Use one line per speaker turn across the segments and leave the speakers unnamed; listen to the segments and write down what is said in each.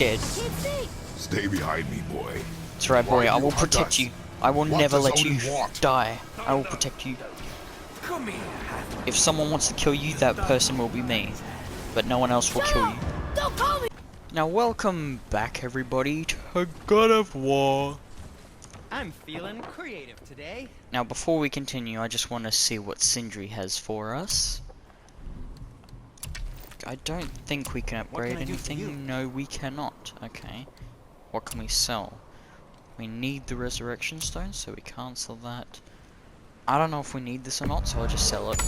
dead.
Stay behind me, boy.
That's right, boy. I will protect you. I will never let you
want?
die. I will protect you. If someone wants to kill you, that person will be me. But no one else will kill you.
Don't call me!
Now welcome back everybody to God of War.
I'm feeling creative today.
Now before we continue, I just want to see what Sindri has for us. I don't think we can upgrade anything. No, we cannot. Okay. What can we sell? We need the resurrection stone, so we can't sell that. I don't know if we need this or not, so I'll just sell it.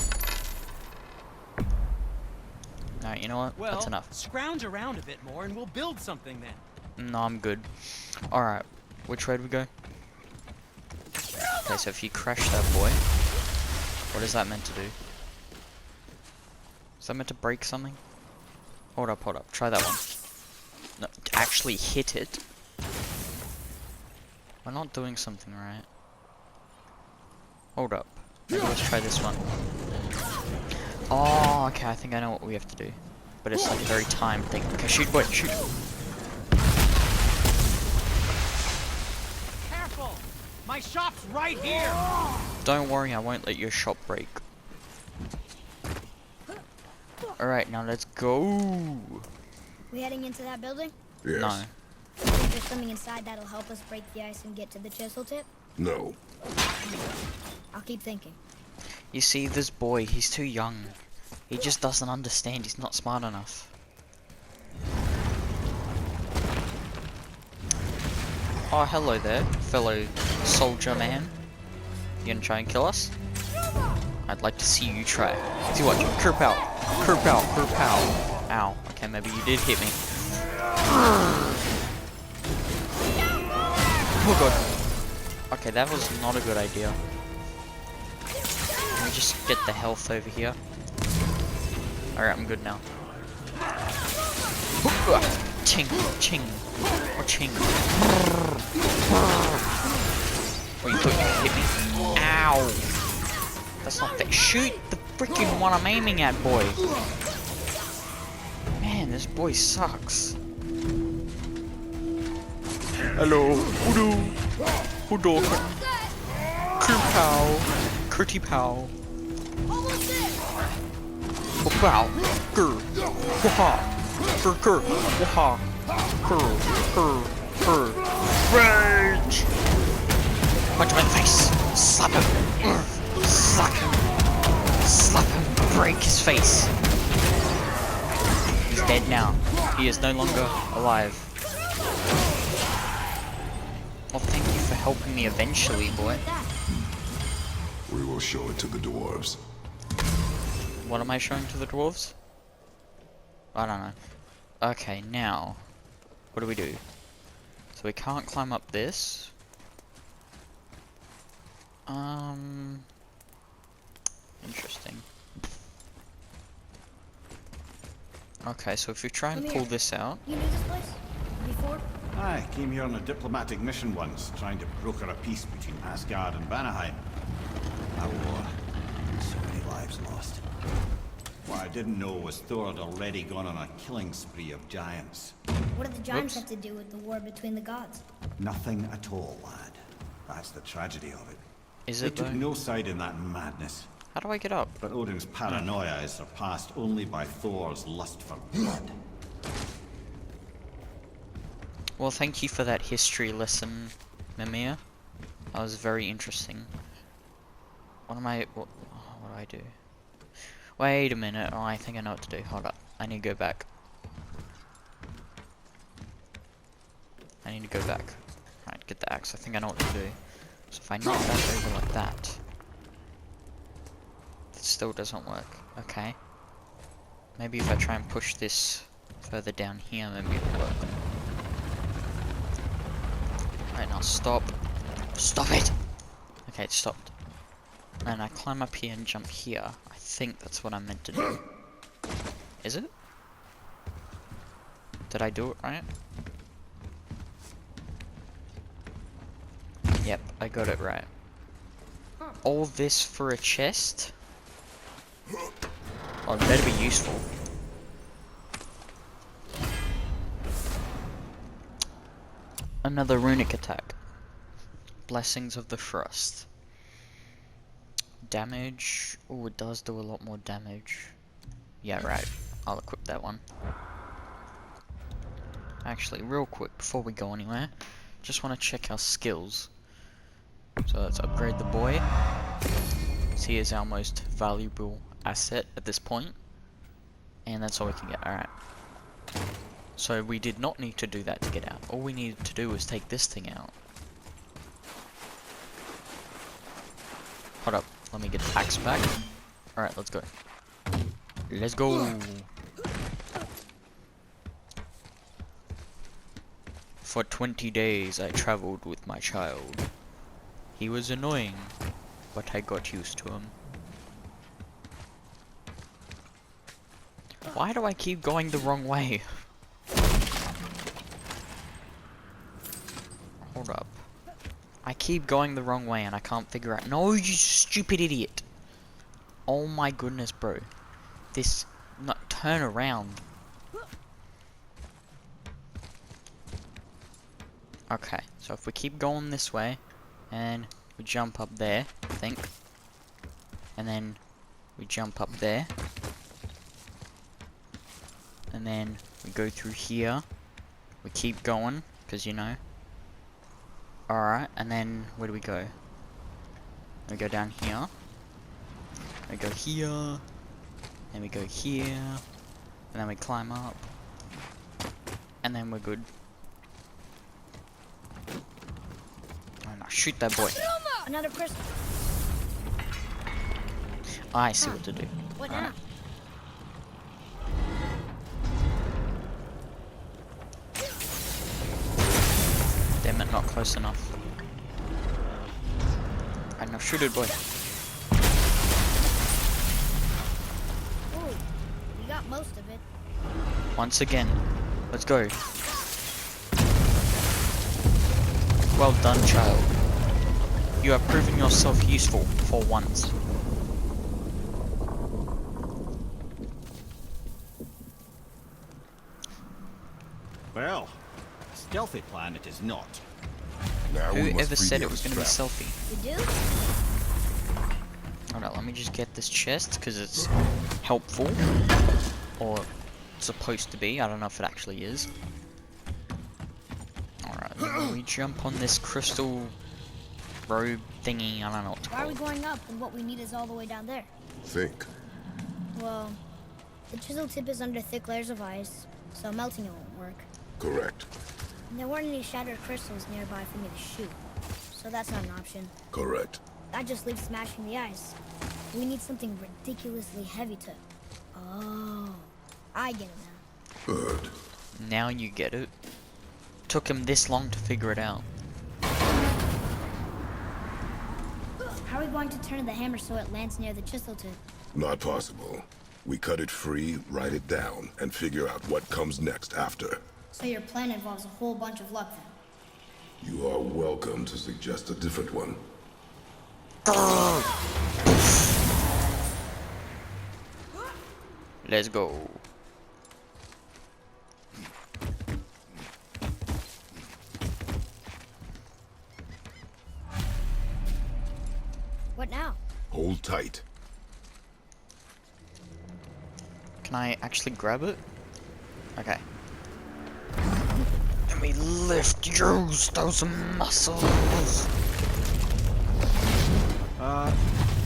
No, you know what?
Well,
that's enough.
Scrounge around a bit more and we'll build something then.
No, I'm good. Alright, which way do we go? Okay, so if you crash that boy, what is that meant to do? Is that meant to break something? Hold up, try that one. No, actually hit it. We're not doing something right. Hold up. Maybe let's try this one. Oh, okay, I think I know what we have to do. But it's like a very timed thing. Okay, shoot, boy, shoot!
Careful! My shop's right here!
Don't worry, I won't let your shop break. Alright, now let's go!
We heading into that building?
Yes.
No.
Is there something inside that'll help us break the ice and get to the chisel tip?
No.
I'll keep thinking.
You see, this boy, he's too young. He just doesn't understand, he's not smart enough. Oh, hello there, fellow soldier man. You gonna try and kill us? I'd like to see you try. See what? Kerp out! Kerp out! Kerp out! Ow. Okay, maybe you did hit me. Oh god. Okay, that was not a good idea. Let me just get the health over here. Alright, I'm good now. Ching, ching, or ching. Oh, you thought you could hit me? Ow! That's not fair. Shoot the freaking one I'm aiming at, boy! Man, this boy sucks. Hello, hoodoo, hoodoo, pow, curty pow. Wow, grr, waha, grr, grr, waha, grr, grr, grr, rage! Punch him in the face, slap him, slap him, slap him, break his face. He's dead now. He is no longer alive. Well, thank you for helping me eventually, boy.
We will show it to the dwarves.
What am I showing to the dwarves? I don't know. Okay, now, what do we do? So we can't climb up this. Interesting. Okay, so if you try and pull this out.
You knew this place? Before?
I came here on a diplomatic mission once, trying to broker a peace between Asgard and Vanaheim. A war. So many lives lost. What I didn't know was Thor had already gone on a killing spree of giants.
What did the giants have to do with the war between the gods?
Nothing at all, lad. That's the tragedy of it.
Is
They
it
took
though?
no side in that madness.
How do I get up?
But Odin's paranoia is surpassed only by Thor's lust for blood.
Well, thank you for that history lesson, Mimir. That was very interesting. What do I do? Wait a minute. Oh, I think I know what to do. Hold up. I need to go back. Right, get the axe. I think I know what to do. So if I knock that over like that, it still doesn't work. Okay. Maybe if I try and push this further down here, maybe it'll work. Right, now stop. Stop it! Okay, it stopped. And I climb up here and jump here. I think that's what I'm meant to do. Is it? Did I do it right? Yep, I got it right. All this for a chest? Oh, it better be useful. Another runic attack. Blessings of the Frost. Damage. Oh, it does do a lot more damage. Yeah, right. I'll equip that one. Actually, real quick, before we go anywhere, just want to check our skills. So let's upgrade the boy. So he is our most valuable asset at this point. And that's all we can get. Alright. So we did not need to do that to get out. All we needed to do was take this thing out. Hold up. Let me get the axe back. Alright, let's go. Let's go! For 20 days I traveled with my child. He was annoying, but I got used to him. Why do I keep going the wrong way? Hold up. I keep going the wrong way and I can't figure out. No, you stupid idiot! Oh my goodness, bro. This... No, turn around. Okay, so if we keep going this way, and we jump up there, I think. And then we jump up there. And then we go through here. We keep going, because you know. Alright, and then where do we go? We go down here. We go here. Then we go here. And then we climb up. And then we're good. Oh no, shoot that boy.
Another crystal.
I see what to do.
What
All
now?
right. Damn it, not close enough. I know, shoot it, boy.
Ooh, you got most of it.
Once again, let's go. Well done, child. You have proven yourself useful for once.
Well, a stealthy plan it is not.
Now we must
Whoever
free
said
the
it was
other
going to be
strap.
selfie?
You do?
Hold on, let me just get this chest, because it's helpful. Or supposed to be, I don't know if it actually is. Alright, then we jump on this crystal robe thingy, I don't know what to
Why are
call
we
it.
going up when what we need is all the way down there?
Think.
Well, the chisel tip is under thick layers of ice, so melting it won't work.
Correct.
And there weren't any shattered crystals nearby for me to shoot, so that's not an option.
Correct.
That just leaves smashing the ice. We need something ridiculously heavy to... Oh, I get it now.
Good.
Now you get it. Took him this long to figure it out.
How are we going to turn the hammer so it lands near the chisel tip?
Not possible. We cut it free, write it down, and figure out what comes next after.
So your plan involves a whole bunch of luck then?
You are welcome to suggest a different one.
Let's go.
What now?
Hold tight.
Can I actually grab it? Okay. Let me lift use those muscles.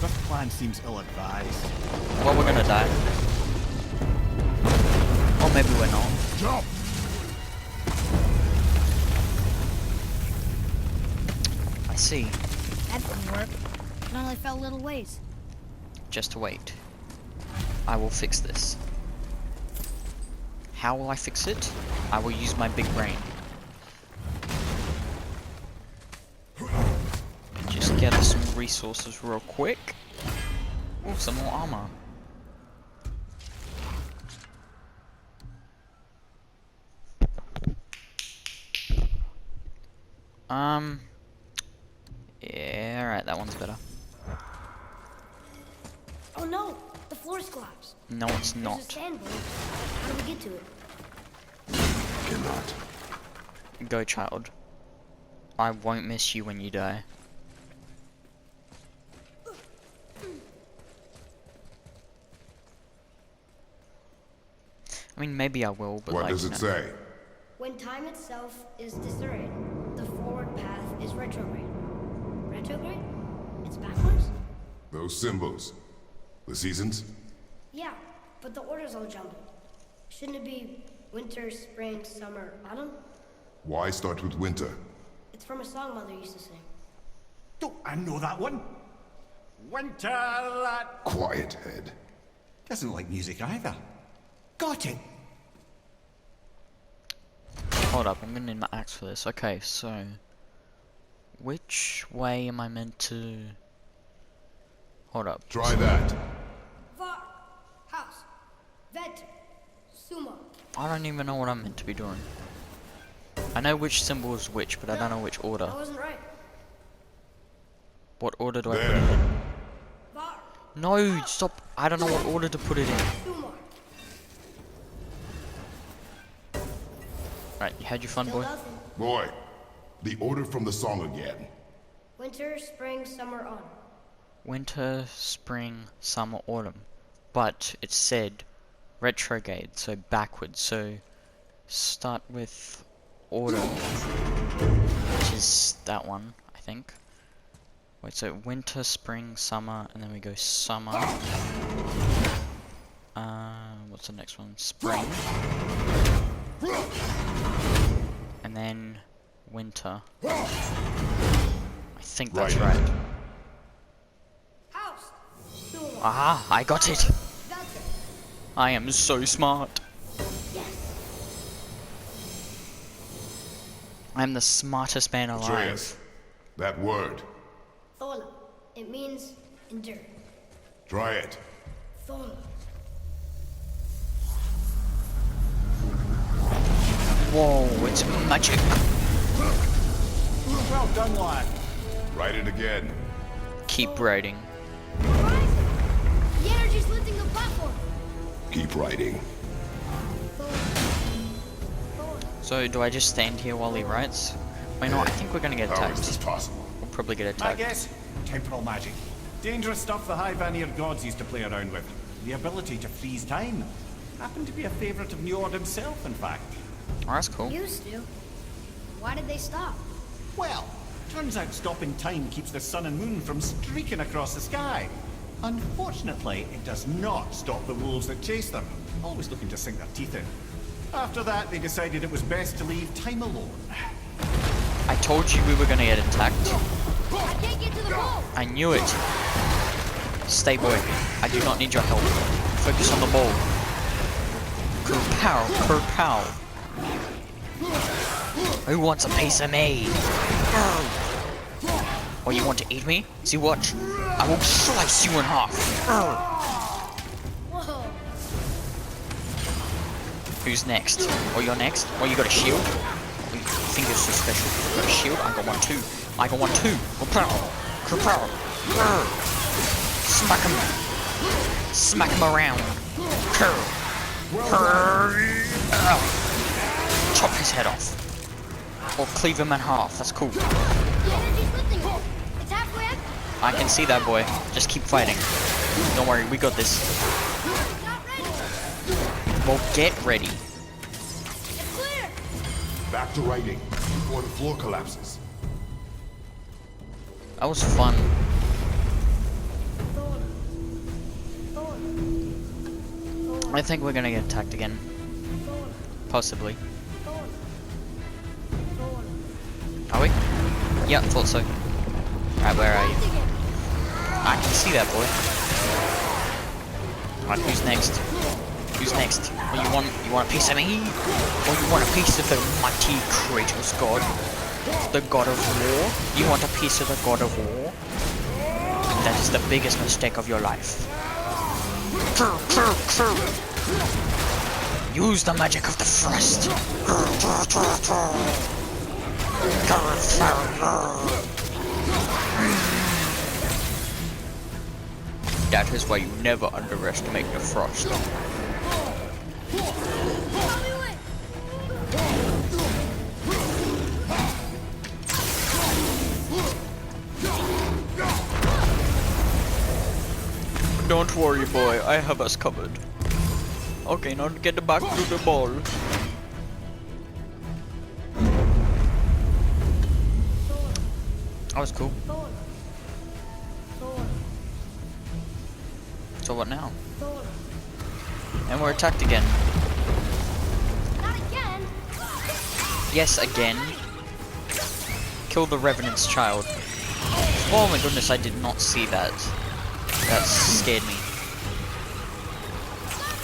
This plan seems ill-advised.
Well, we're gonna die. Or maybe we're not.
Jump!
I see.
That didn't work. It only fell a little ways.
Just wait. I will fix this. How will I fix it? I will use my big brain. Just gather some resources real quick. Oh, some more armor. Yeah, alright, that one's better.
Oh no! The floor's collapsed.
No, it's
There's a
not.
sandboard. How do we get to it?
Cannot.
Go, child. I won't miss you when you die. I mean, maybe I will, but
What
like,
does it say?
When time itself is disarrayed, the forward path is retrograde. Retrograde? It's backwards?
Those symbols. The seasons?
Yeah, but the order's all jumbled. Shouldn't it be winter, spring, summer, autumn?
Why start with winter?
It's from a song Mother used to sing.
Don't I know that one? Winter that
Quiet, head.
doesn't like music either. Got it.
hold up, I'm gonna need my axe for this. Okay, so which way am I meant to? Hold up.
Try that.
Var, house, vet, sumo.
I don't even know what I'm meant to be doing. I know which symbol is which, but I don't know which order.
That wasn't right.
What order do I put it
There.
in?
Var,
No, stop. I don't know what order to put it in.
sumo.
Right, you had your fun,
Still
boy?
nothing.
Boy, the order from the song again.
Winter, spring, summer, autumn.
Winter, spring, summer, autumn. But it said retrograde, so backwards. So start with autumn, which is that one, I think. Wait, so winter, spring, summer, and then we go summer. What's the next one? Spring. And then winter. I think that's
Right.
right.
House, sumo.
Aha, I got it!
Velter.
I am so smart. I'm the smartest man alive.
Atreus, that word.
Thola. It means endure.
Try it.
Thola.
Whoa, it's magic.
Well done, lad.
Write it again.
Keep writing.
Horizon. The energy's lifting the platform.
Keep writing.
Thola. Thola.
So, do I just stand here while he writes? Wait, no, I think we're gonna get
How is this
attacked.
possible?
We'll probably get
My
attacked.
guess? Temporal magic. Dangerous stuff the High Vanir gods used to play around with. The ability to freeze time. Happened to be a favourite of Njord himself, in fact.
Oh, that's cool.
Used to. Why did they stop?
Well, turns out stopping time keeps the sun and moon from streaking across the sky. Unfortunately, it does not stop the wolves that chase them, always looking to sink their teeth in. After that, they decided it was best to leave time alone.
I told you we were gonna get attacked.
I can't get to the ball.
I knew it. Stay, boy. I do not need your help. Focus on the ball. Kerpow, kerpow. Who wants a piece of me? Or you want to eat me? See, watch. I will slice you in half.
Whoa.
Who's next? Or you're next? Or you got a shield? Oh, you think you're so special? You got a shield? I got one too. I got one too. Kerpow, kerpow. Smack him. Smack him around. Chop his head off. Or cleave him in half. That's cool.
The energy's lifting it. It's halfway up.
I can see that, boy. Just keep fighting. Don't worry, we got this.
It's not ready.
Well, get ready.
It's clear.
Back to writing before the floor collapses.
That was fun.
Thola. Thola.
I think we're gonna get attacked again.
Thola.
Possibly.
Thola. Thola.
Are we? Yeah, thought so. Right, where are you?
Lifting it.
I can see that, boy. Right, who's next? Who's next? Well, you want a piece of me? Or you want a piece of the mighty Kratos god? The god of war? You want a piece of the god of war? That is the biggest mistake of your life. Use the magic of the frost. That is why you never underestimate the frost.
Tommy win.
Don't worry, boy. I have us covered. Okay, now get back to the ball. That was cool.
Thor. Thor.
So what now?
Thor.
And we're attacked again.
Not again.
Yes, again. Kill the Revenant's child. Oh my goodness, I did not see that. That scared me.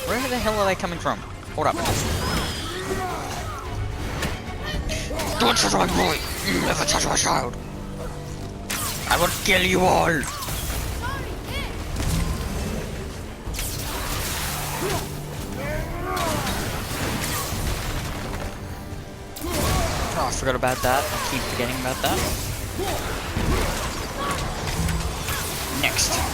Where the hell are they coming from? Hold up. Don't touch my boy! You never touch my child! I will kill you all! Oh, I forgot about that. I keep forgetting about that. Next.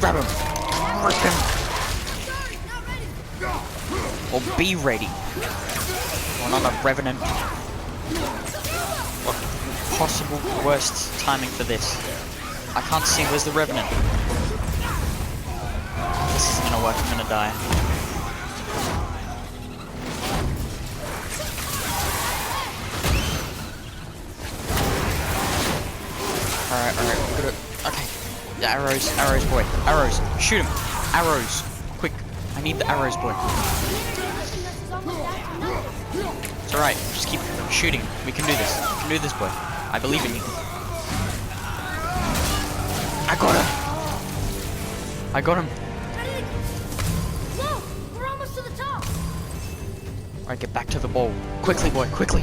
Grab him. Rip him. Or be ready. Or not a Revenant. What possible worst timing for this? I can't see. Where's the Revenant? This isn't gonna work. I'm gonna die. Alright, good. Okay. The arrows, boy. Arrows. Shoot him. Arrows. Quick. I need the arrows, boy. It's alright. Just keep shooting. We can do this. We can do this, boy. I believe in you. I got him. I got him.
Whoa! We're almost to the top.
Alright, get back to the ball. Quickly, boy. Quickly.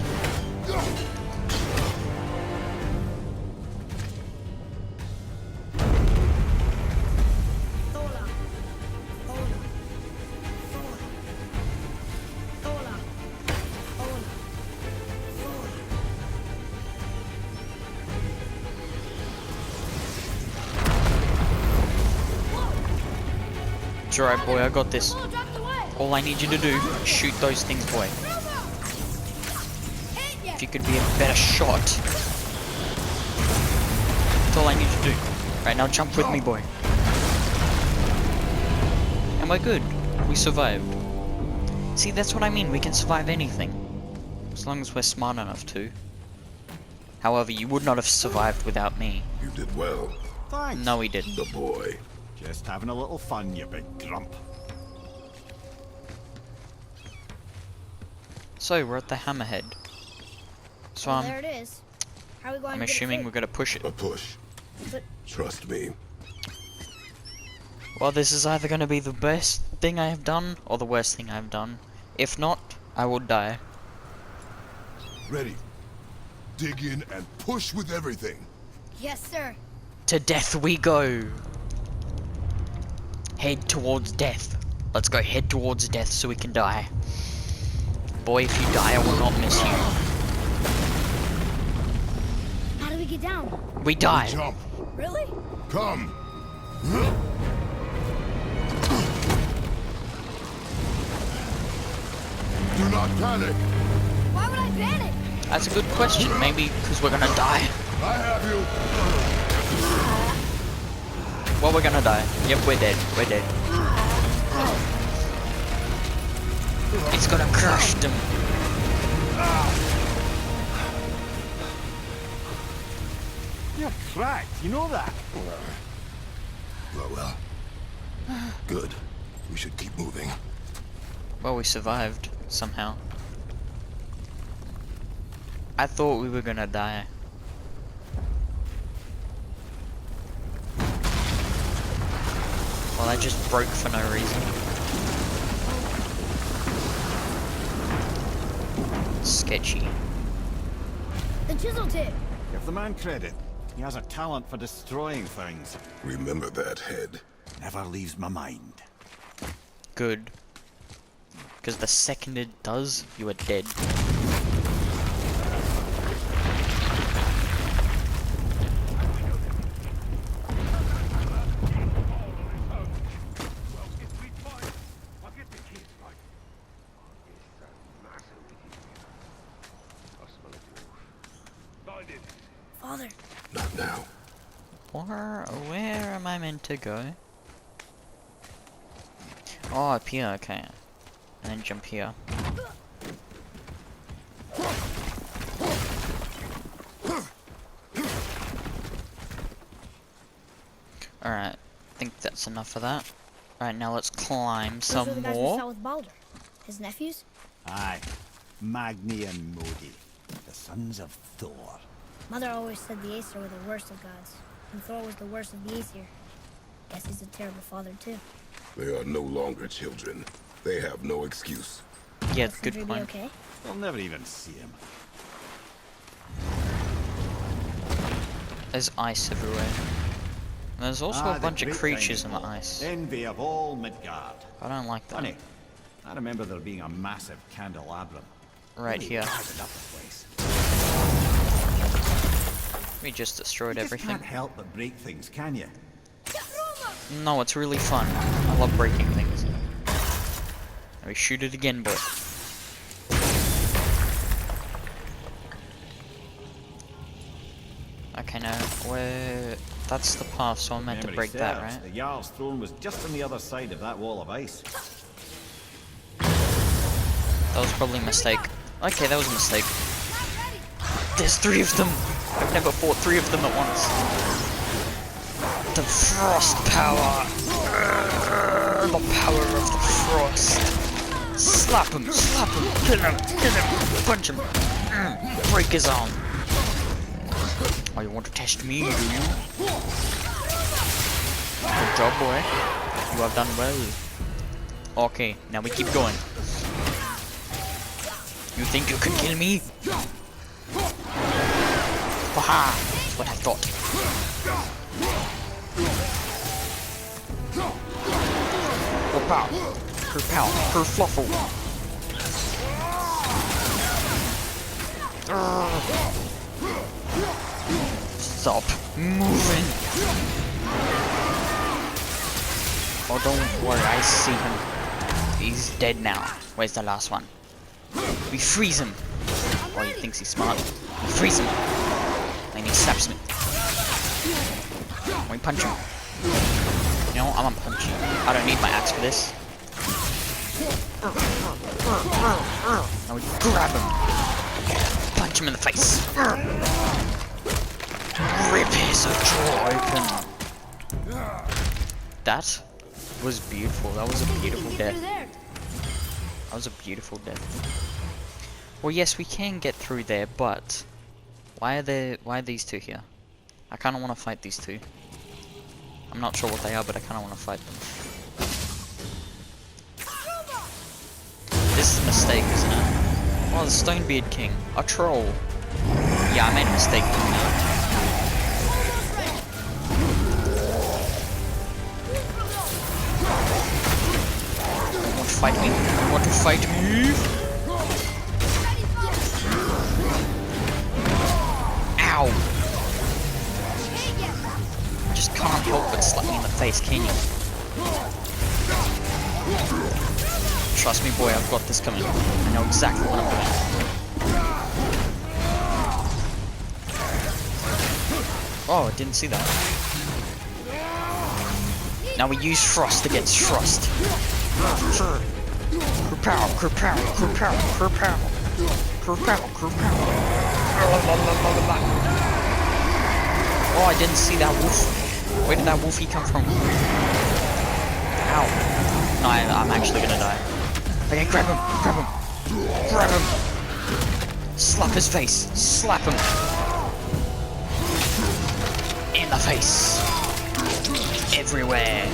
It's alright, boy, I got this. All I need you to do is shoot those things, boy. If you could be a better shot. That's all I need you to do. Right, now jump with me, boy. And we're good. We survived. See, that's what I mean. We can survive anything. As long as we're smart enough to. However, you would not have survived without me.
You did well.
Thanks.
No, we didn't.
The boy.
Just having a little fun, you big grump.
So, we're at the Hammerhead. So,
Well, there it is. How are we going
I'm
to get it
assuming
free?
we're gonna push it.
A push.
But
Trust me.
Well, this is either gonna be the best thing I have done, or the worst thing I've done. If not, I will die.
Ready. Dig in and push with everything.
yes, sir.
To death we go! Head towards death. Let's go head towards death so we can die. Boy, if you die, I will not miss you.
How do we get down?
We die.
Jump.
Really?
Come. Do not panic.
Why would I panic?
That's a good question. Maybe because we're gonna die.
I have you.
Well, we're gonna die. Yep, we're dead. We're dead. It's gonna crush them.
You're cracked, you know that?
Well. Good. We should keep moving.
Well, we survived somehow. I thought we were gonna die. Well, I just broke for no reason. Sketchy.
The chisel tip.
Give the man credit. He has a talent for destroying things.
Remember that head.
Never leaves my mind.
Good. Because the second it does, you are dead.
now.
Where am I meant to go? Oh, up here, okay. And then jump here. Alright, I think that's enough of that. Alright, now let's climb
Those are
some
the guys we
more.
saw with Baldur. His nephews?
Aye. Magni and Modi, the sons of Thor.
Mother always said the Aesir were the worst of gods, and Thor was the worst of the Aesir. Guess he's a terrible father too.
They are no longer children. They have no excuse.
Yeah,
Will
good
Sindri be
point.
okay?
We'll never even see him.
There's ice everywhere. And there's also a
the
bunch of
great
creatures in
dining
the
hall,
ice.
Envy of all Midgard.
I don't like that.
Funny. I remember there being a massive candelabrum.
Right
Really
here.
livened up the place.
We just destroyed
You just
everything.
can't help but break things, can you?
No, it's really fun. I love breaking things. Let me shoot it again, boy. Okay, now, where... That's the path, so I'm meant to
Memory
break that,
serves,
right?
The Jarl's throne was just on the other side of that wall of ice.
That was probably a mistake. Okay, that was a mistake. There's 3 of them! I've never fought 3 of them at once. The frost power! The power of the frost! Slap him! Slap him! Kill him! Kill him! Punch him! Break his arm! Oh, you want to test me, do you? Good job, boy. You have done well. Okay, now we keep going. You think you can kill me? Haha! That's what I thought. Kerpow! Kerpow! Kerfluffle! Stop moving! Oh, don't worry, I see him. He's dead now. Where's the last one? We freeze him! Oh, he thinks he's smart. We freeze him! And he slaps me. We punch him. You know, I'm gonna punch you. I don't need my axe for this. Now we grab him. Punch him in the face. Rip his jaw open. That was beautiful. That was a beautiful death. That was a beautiful death. Well, yes, we can get through there, but why are these 2 here? I kind of want to fight these 2. I'm not sure what they are, but I kind of want to fight them. This is a mistake, isn't it? Oh, the Stonebeard King, a troll. Yeah, I made a mistake doing that. You want to fight me? You want to fight me? Ow! You just can't help but slap me in the face, can you? Trust me, boy, I've got this coming. I know exactly what I'm doing. Oh, I didn't see that. Now we use Frost against Frost. Kerpow, kerpow, kerpow, kerpow. Kerpow, kerpow. Oh, I didn't see that wolf. Where did that wolfie come from? Ow. No, I'm actually gonna die. Okay, grab him, grab him, grab him. Slap his face, slap him. In the face. Everywhere.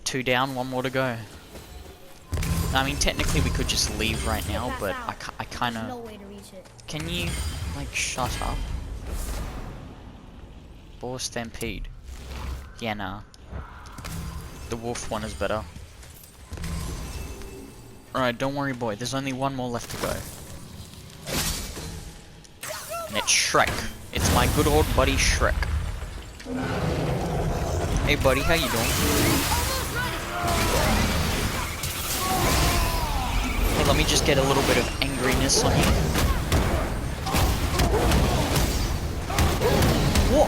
2 down, 1 more to go. I mean, technically we could just leave right now, but I kind
No
of...
way to reach it.
Can you, like, shut up? Boar Stampede. Yeah, nah. The wolf one is better. Alright, don't worry, boy. There's only 1 more left to go. And it's Shrek. It's my good old buddy Shrek. Hey, buddy, how you doing? Hey, let me just get a little bit of angriness on you.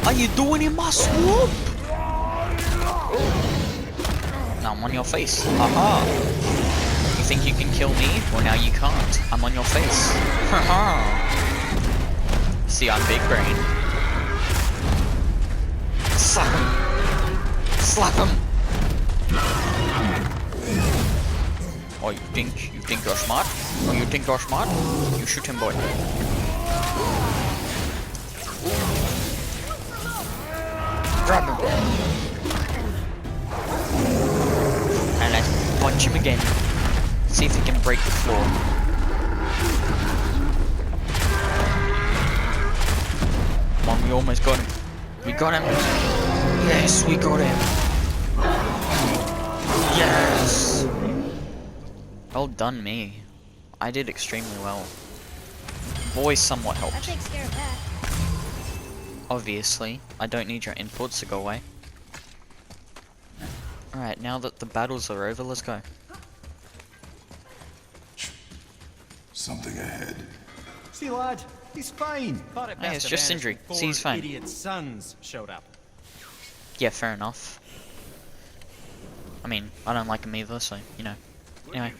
What are you doing in my swoop? Now I'm on your face. Haha. You think you can kill me? Well, now you can't. I'm on your face. Haha. See, I'm big brain. Slap him. Slap him. Oh, you think you're smart? Oh, you think you're smart? You shoot him, boy. Grab him. And let's punch him again. See if he can break the floor. Come on, we almost got him. We got him. Yes, we got him. Yes. Well done, me. I did extremely well. Voice somewhat
That
helped.
takes care of that.
Obviously, I don't need your inputs to go away. Alright, now that the battles are over, let's go.
Something ahead.
See, lad, he's fine.
Thought it
Hey,
best
it's
to
just
vanish
injury.
before
See, he's fine.
Idiot sons showed up.
Yeah, fair enough. I mean, I don't like him either, so, you know. Anyway.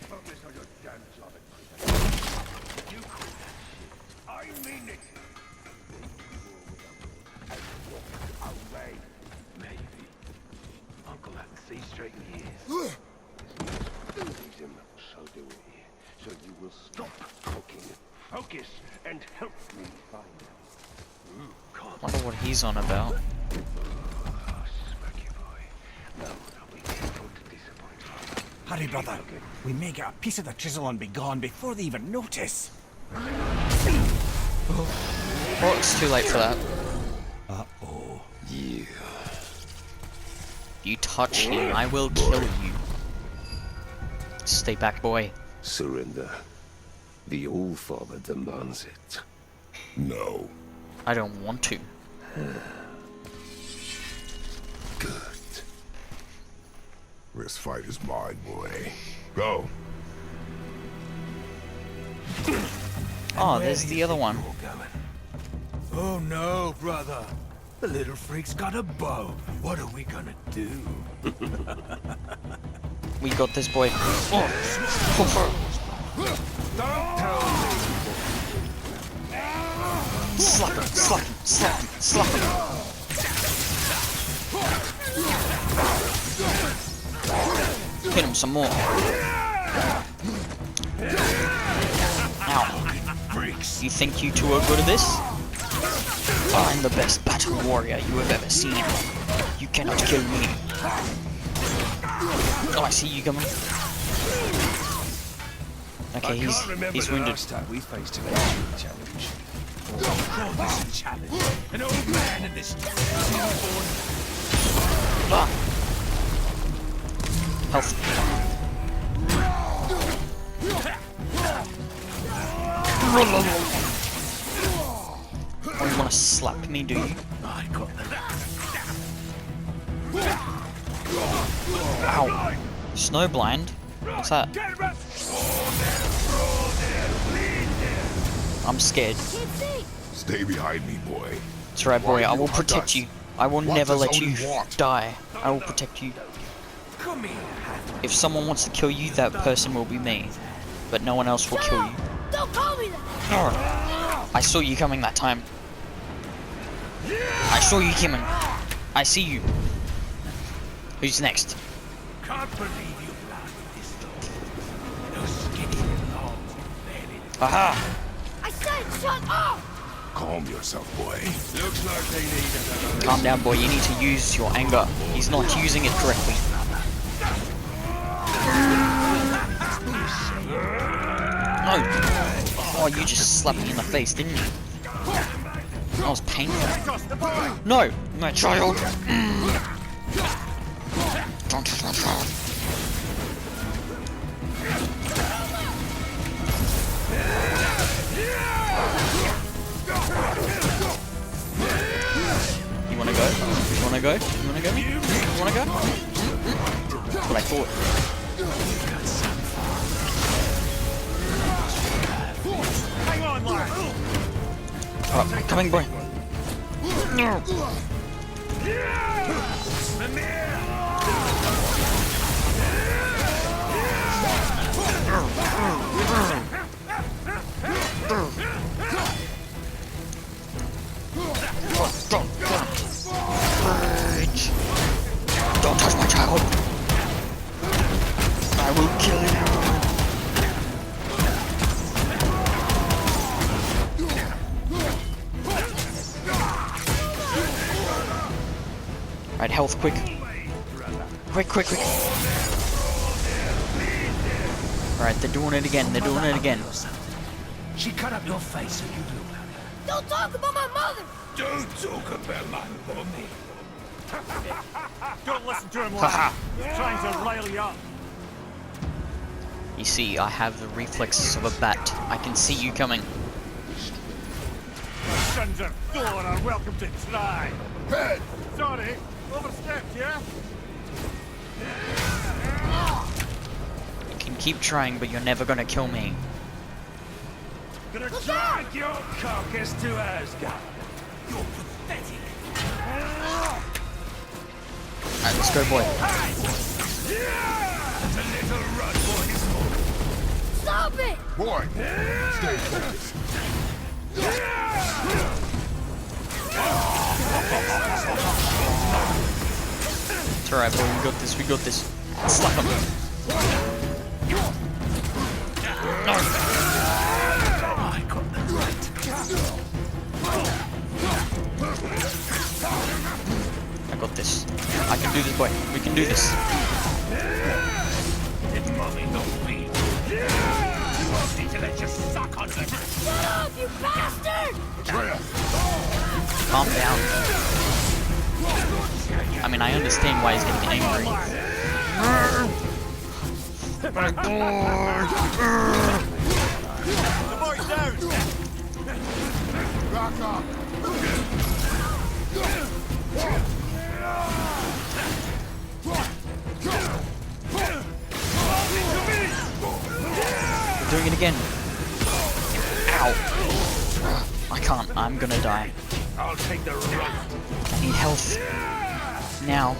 Uncle had to see straight in the ears. So do it here. So you will stop talking, focus, and help me find them.
Wonder what he's on about.
Oh, smacky boy. No, don't be careful to disappoint Father.
Hurry, brother. We may get a piece of the chisel and be gone before they even notice.
Well, it's too late for that.
Uh-oh.
Yeah.
You touch him, I will kill you. Stay back, boy.
Surrender. The All-Father demands it.
No.
I don't want to.
Good. This fight is mine, boy. Go.
Oh, there's the other one.
Oh no, brother. The little freak's got a bow. What are we gonna do?
We got this, boy. Oh. Slap him, slap him, slap him, slap him. Hit him some more. Ow. You think you two are good at this? I'm the best battle warrior you have ever seen. You cannot kill me. Oh, I see you coming. Okay, he's wounded.
time we faced an ancient challenge. Call this a challenge. An old man in this
Ah. Health. Oh, you wanna slap me, do you?
I got
Ow. Snowblind? What's that? I'm scared.
Can't see.
Stay behind me, boy.
That's right, boy. I will protect you. I will
What
never
does
let you
Odin want?
die. I will protect you.
Come here.
If someone wants to kill you, that person will be me. But no one else will kill you.
Don't call me that.
No. I saw you coming that time. I saw you coming. I see you. Who's next?
Can't believe you lasted this long. No skinny logs barely.
Aha!
I said shut up.
Calm yourself, boy.
Looks like they need another.
Calm down, boy. You need to use your anger. He's not using it correctly. No. Oh, you just slapped me in the face, didn't you? That was painful. No, my child. Don't touch my child. You wanna go? You wanna go? You wanna go? You wanna go? That's what I thought.
Hang on, lad.
Alright, coming, boy. Rage. Don't touch my child. I will kill you. Right, health, quick. Quick. Alright, they're doing it again,
She cut up your face so you blew out.
Don't talk about my mother!
Don't talk about my mommy.
Don't listen to him, lad. He's trying to rile you up.
You see, I have the reflexes of a bat. I can see you coming.
Sons of Thor are welcome to try.
Head!
Sorry, overstepped, yeah?
You can keep trying, but you're never gonna kill me.
Gonna drag your carcass to Asgard. You're pathetic.
Alright, let's go, boy.
The little run boys.
Stop it!
Boy! Stay focused.
It's alright, boy, we got this. Slap him. No!
I got the right.
I got this. I can do this, boy. We can do this.
Did mommy not me? You want me to let you suck on it?
Shut up, you bastard!
Calm down. I mean, I understand why he's getting angry. My boy!
The boy's down.
Rock up!
We're doing it again. Ow! I can't. I'm gonna die.
I'll take the rope.
I need health. Now.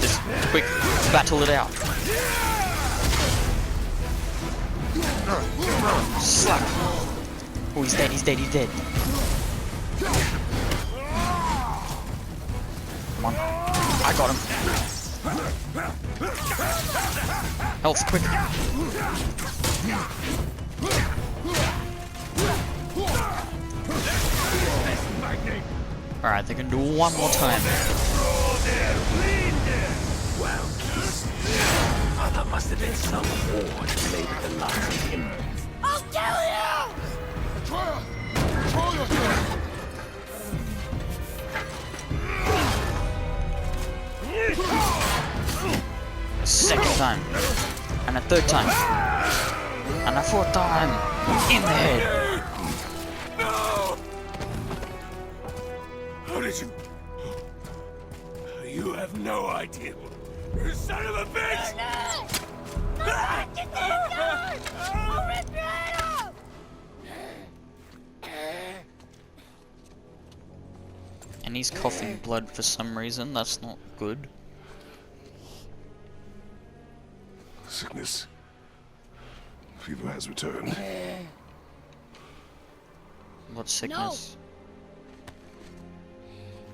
Just quick, battle it out. Slap. Oh, he's dead. Come on. I got him. Health, quick. Alright, they can do it one more time.
Well, mother must have been some whore to play with the last of him.
I'll kill
A second time. And a third time. And a fourth time. In the head.
No! How did you... You have no idea. You son of a bitch!
Get this gun! I'll rip your head off!
And he's coughing blood for some reason. That's not good.
Sickness. Fever has returned.
What sickness?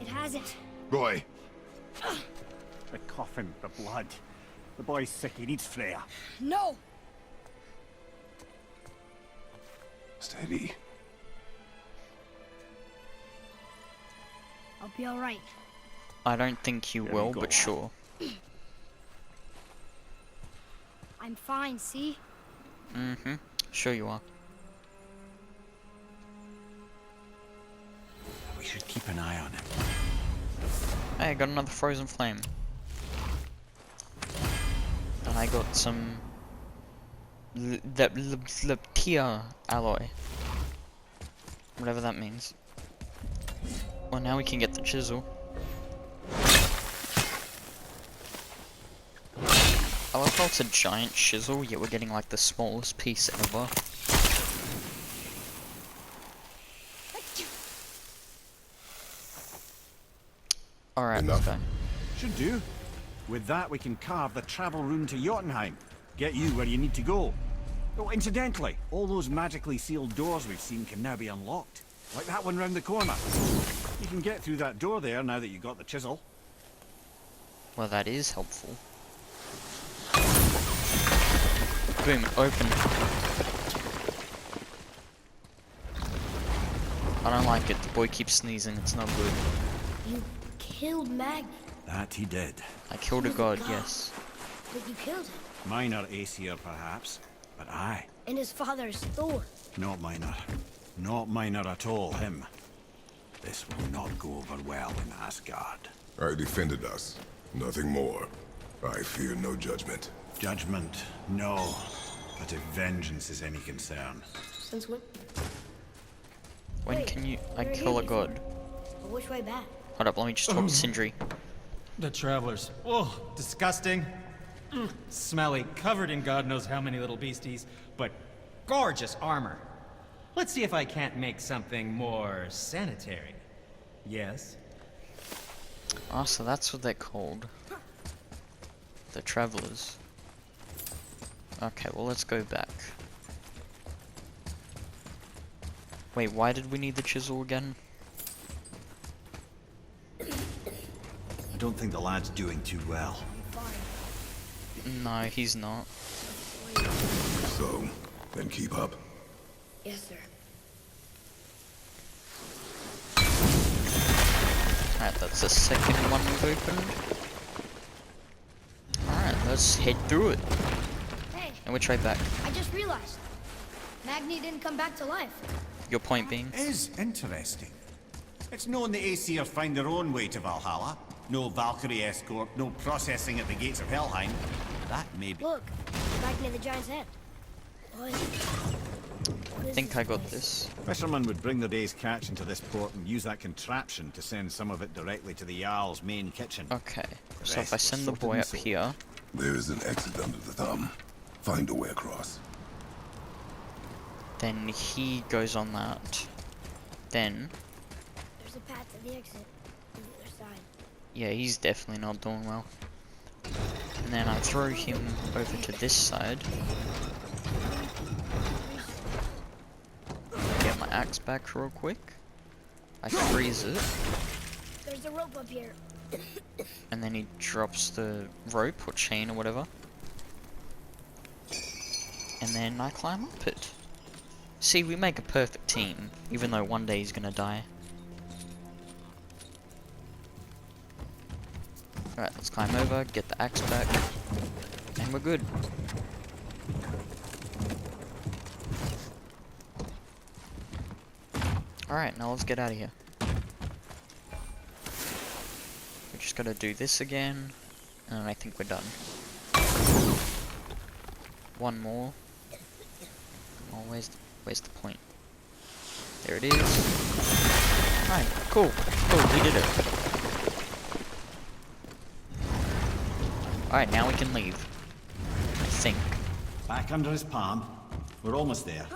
It hasn't.
Roy,
The coffin, the blood. The boy's sick, he needs Freya.
No!
steady.
I'll be alright.
I don't think you will, but sure.
I'm fine, see?
Mm-hmm. Sure you are.
We should keep an eye on him.
Hey, I got another frozen flame. And I got some... Leptia alloy. Whatever that means. Well, now we can get the chisel. I love how it's a giant chisel, yet we're getting like the smallest piece ever. Alright, let's go.
Should do. With that, we can carve the travel rune to Jotunheim. Get you where you need to go. Oh, incidentally, all those magically sealed doors we've seen can now be unlocked. Like that one round the corner. You can get through that door there now that you got the chisel.
Well, that is helpful. Boom, open. I don't like it. The boy keeps sneezing. It's not good.
You killed Magni.
That he did.
I killed a
He was
god,
a god.
yes.
But you killed him.
Minor Aesir, perhaps. But I.
And his father's Thor.
Not minor. Not minor at all, him. This will not go over well in Asgard.
I defended us. Nothing more. I fear no judgment.
Judgment, no. But if vengeance is any concern.
Since when?
When
Wait,
can you...
we
I
were
kill
here
a god.
before. But which way back?
Hold up, let me just talk to Sindri.
The travelers. Oh, disgusting. Smelly, covered in God knows how many little beasties, but gorgeous armor. Let's see if I can't make something more sanitary. Yes?
Oh, so that's what they're called. The travelers. Okay, well let's go back. Wait, why did we need the chisel again?
I don't think the lad's doing too well.
No, he's not.
So, then keep up.
Yes, sir.
Alright, that's the second one we've opened. Alright, let's head through it.
Hey,
And which way back?
I just realized. Magni didn't come back to life.
Your point being?
Is interesting. It's known the Aesir find their own way to Valhalla. No Valkyrie escort, no processing at the gates of Helheim. That may be...
Look, back near the giant's head. What?
I think I got this.
Fishermen would bring their day's catch into this port and use that contraption to send some of it directly to the Jarl's main kitchen.
Okay, so if I send the boy up here...
There is an exit under the thumb. Find a way across.
Then he goes on that. Then...
There's a path to the exit on the other side.
Yeah, he's definitely not doing well. And then I throw him over to this side. Get my axe back real quick. I freeze it.
There's a rope up here.
And then he drops the rope or chain or whatever. And then I climb up it. See, we make a perfect team, even though one day he's gonna die. Alright, let's climb over, get the axe back, and we're good. Alright, now let's get out of here. We just gotta do this again, and I think we're done. One more. Oh, where's the point? There it is. Alright, cool, we did it. Alright, now we can leave. I think.
Back under his palm. We're almost there.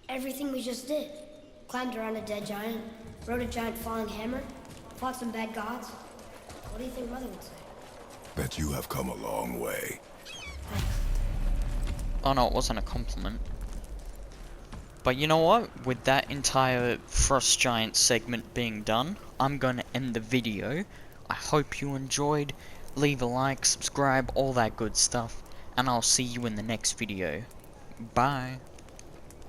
Everything we just did. Climbed around a dead giant, rode a giant falling hammer, fought some bad gods. What do you think Mother would say?
Bet you have come a long way.
Oh no, it wasn't a compliment. But you know what? With that entire Frost Giant segment being done, I'm gonna end the video. I hope you enjoyed. Leave a like, subscribe, all that good stuff. And I'll see you in the next video. Bye.